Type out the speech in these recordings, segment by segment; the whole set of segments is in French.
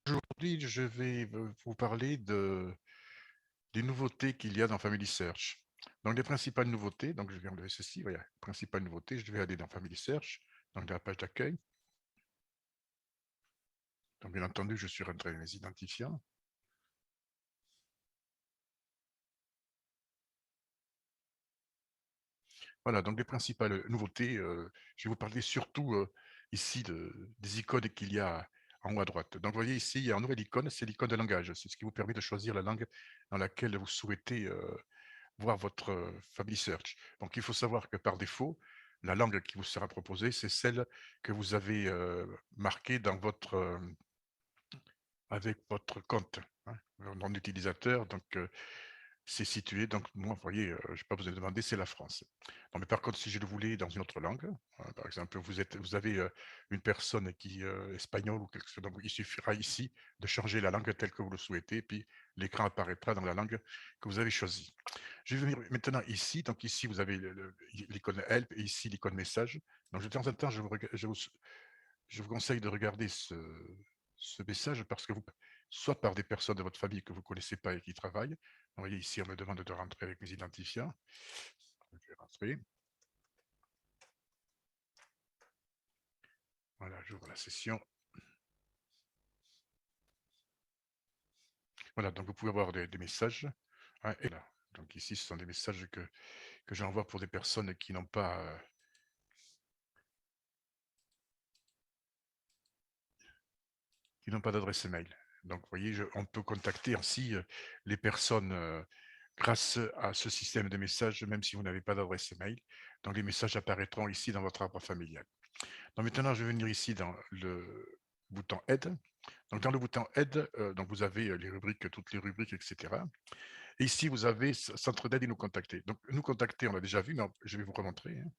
Aujourd'hui, je vais vous parler des nouveautés qu'il y a dans Family Search. Donc, les principales nouveautés, donc je vais enlever ceci, voilà, principales nouveautés, je vais aller dans Family Search, donc dans la page d'accueil. Donc, bien entendu, je suis rentré dans mes identifiants. Voilà, donc les principales nouveautés, je vais vous parler surtout ici des icônes qu'il y a en haut à droite. Donc, vous voyez ici, il y a une nouvelle icône, c'est l'icône de langage. C'est ce qui vous permet de choisir la langue dans laquelle vous souhaitez voir votre Family Search. Donc, il faut savoir que par défaut, la langue qui vous sera proposée, c'est celle que vous avez marquée dans avec votre compte, hein, le nom d'utilisateur. Donc, c'est situé, donc moi, vous voyez, je n'ai pas besoin de demander, c'est la France. Non, mais par contre, si je le voulais dans une autre langue, par exemple, vous avez une personne qui espagnole ou quelque chose, donc il suffira ici de changer la langue telle que vous le souhaitez, puis l'écran apparaîtra dans la langue que vous avez choisie. Je vais venir maintenant ici, donc ici vous avez l'icône help et ici l'icône message. Donc de temps en temps, je vous conseille de regarder ce message parce que soit par des personnes de votre famille que vous ne connaissez pas et qui travaillent. Vous voyez ici, on me demande de rentrer avec mes identifiants. Je vais rentrer. Voilà, j'ouvre la session. Voilà, donc vous pouvez avoir des messages, hein, et là. Donc ici, ce sont des messages que j'envoie pour des personnes qui n'ont pas d'adresse email. Donc, vous voyez, on peut contacter ainsi les personnes grâce à ce système de messages, même si vous n'avez pas d'adresse email. Donc, les messages apparaîtront ici dans votre arbre familial. Donc, maintenant, je vais venir ici dans le bouton aide. Donc, dans le bouton aide, donc vous avez les rubriques, toutes les rubriques, etc. Et ici, vous avez centre d'aide et nous contacter. Donc, nous contacter, on l'a déjà vu, mais je vais vous remontrer, hein,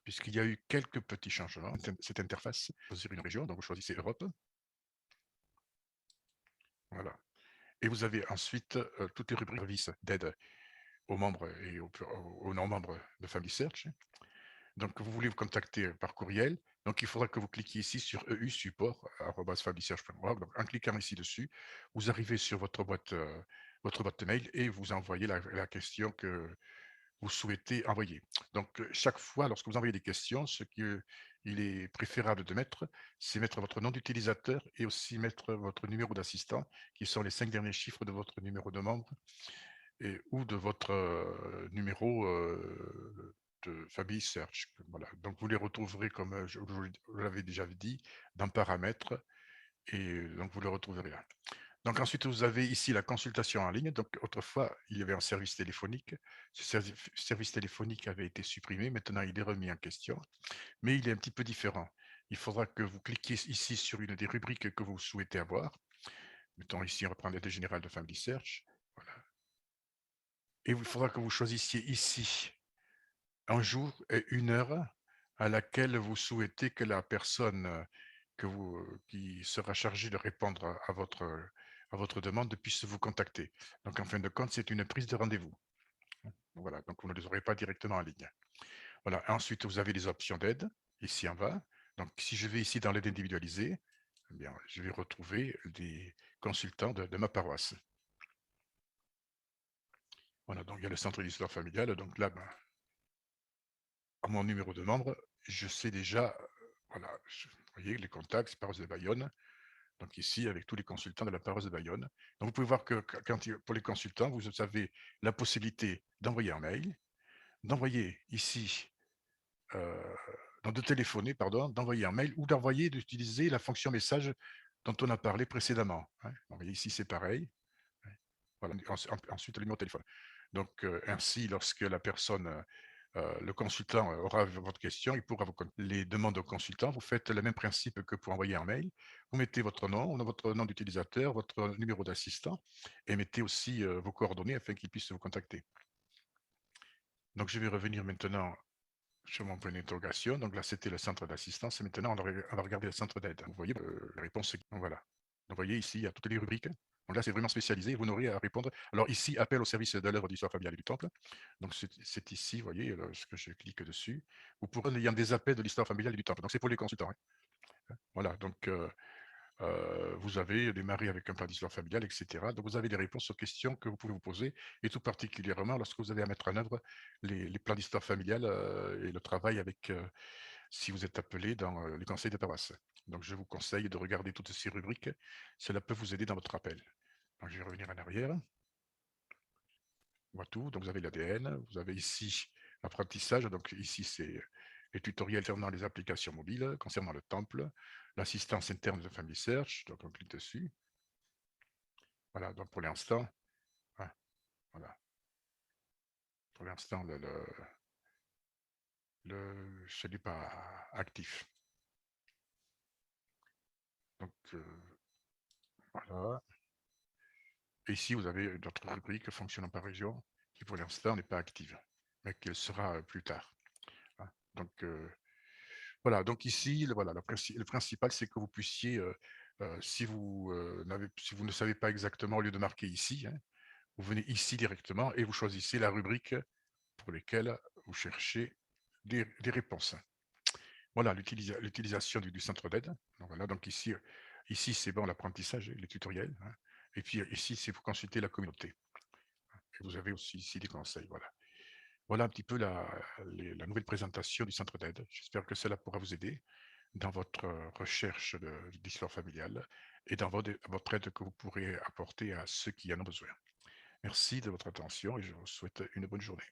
puisqu'il y a eu quelques petits changements. Cette interface, choisir une région, donc vous choisissez Europe. Voilà. Et vous avez ensuite toutes les rubriques services d'aide aux membres et aux non-membres de Family Search. Donc, vous voulez vous contacter par courriel. Donc, il faudra que vous cliquiez ici sur EU support@familysearch.org. Donc, en cliquant ici dessus, vous arrivez sur votre boîte mail et vous envoyez la question que vous souhaitez envoyer. Donc, chaque fois, lorsque vous envoyez des questions, ce qu'il il est préférable de mettre, c'est mettre votre nom d'utilisateur et aussi mettre votre numéro d'assistant, qui sont les 5 derniers chiffres de votre numéro de membre et ou de votre numéro de Family Search. Voilà. Donc, vous les retrouverez, comme je vous l'avais déjà dit, dans Paramètres, et donc vous le retrouverez là. Donc ensuite, vous avez ici la consultation en ligne. Donc autrefois, il y avait un service téléphonique. Ce service téléphonique avait été supprimé. Maintenant, il est remis en question, mais il est un petit peu différent. Il faudra que vous cliquiez ici sur une des rubriques que vous souhaitez avoir. Mettons ici, on va prendre l'aide générale de Family Search. Voilà. Et il faudra que vous choisissiez ici un jour et une heure à laquelle vous souhaitez que la personne qui sera chargée de répondre à votre demande puisse vous contacter. Donc, en fin de compte, c'est une prise de rendez-vous. Voilà, donc vous ne les aurez pas directement en ligne. Voilà, ensuite, vous avez les options d'aide, ici en bas. Donc, si je vais ici dans l'aide individualisée, eh bien, je vais retrouver des consultants de ma paroisse. Voilà, donc il y a le centre d'histoire familiale. Donc là, ben, à mon numéro de membre, je sais déjà, voilà, vous voyez, les contacts, c'est paroisse de Bayonne. Donc ici, avec tous les consultants de la paroisse de Bayonne. Donc vous pouvez voir que pour les consultants, vous avez la possibilité d'envoyer un mail, d'envoyer ici, euh, de téléphoner, pardon, d'envoyer un mail ou d'utiliser la fonction message dont on a parlé précédemment, hein. Vous voyez ici, c'est pareil. Ouais. Voilà. Ensuite, le numéro de téléphone. Donc, ainsi, lorsque le consultant aura votre question, il pourra les demandes au consultant. Vous faites le même principe que pour envoyer un mail. Vous mettez votre nom d'utilisateur, votre numéro d'assistant et mettez aussi vos coordonnées afin qu'il puisse vous contacter. Donc, je vais revenir maintenant sur mon point d'interrogation. Donc là, c'était le centre d'assistance. Et maintenant, on va regarder le centre d'aide. Vous voyez, la réponse, c'est voilà. Donc, vous voyez ici, il y a toutes les rubriques. Donc là, c'est vraiment spécialisé. Vous n'aurez à répondre. Alors ici, appel au service de l'œuvre d'histoire familiale et du temple. Donc c'est ici, vous voyez, lorsque je clique dessus. Vous pourrez, il y a des appels de l'histoire familiale et du temple. Donc c'est pour les consultants, hein. Voilà. Donc vous avez démarré avec un plan d'histoire familiale, et cetera. Donc vous avez des réponses aux questions que vous pouvez vous poser et tout particulièrement lorsque vous avez à mettre en œuvre les plans d'histoire familiale, et le travail avec, si vous êtes appelé dans, les conseils de paroisse. Donc je vous conseille de regarder toutes ces rubriques, cela peut vous aider dans votre appel. Donc je vais revenir en arrière, on voit tout, donc vous avez l'ADN, vous avez ici l'apprentissage, donc ici c'est les tutoriels concernant les applications mobiles, concernant le temple, l'assistance interne de Family Search, donc on clique dessus. Voilà, donc pour l'instant, hein, voilà, pour l'instant je n'est pas actif. Donc voilà. Et ici, vous avez notre rubrique fonctionnant par région qui pour l'instant n'est pas active, mais qui le sera plus tard, hein. Donc voilà, donc ici, voilà, le principal, c'est que vous puissiez, si vous ne savez pas exactement, au lieu de marquer ici, hein, vous venez ici directement et vous choisissez la rubrique pour lesquelles vous cherchez des réponses. Voilà, l'utilisation du centre d'aide. Donc voilà, donc ici c'est bon l'apprentissage, les tutoriels, hein, et puis ici, c'est pour consulter la communauté. Et vous avez aussi ici des conseils, voilà. Voilà un petit peu la nouvelle présentation du centre d'aide. J'espère que cela pourra vous aider dans votre recherche d'histoire familiale et dans votre aide que vous pourrez apporter à ceux qui en ont besoin. Merci de votre attention et je vous souhaite une bonne journée.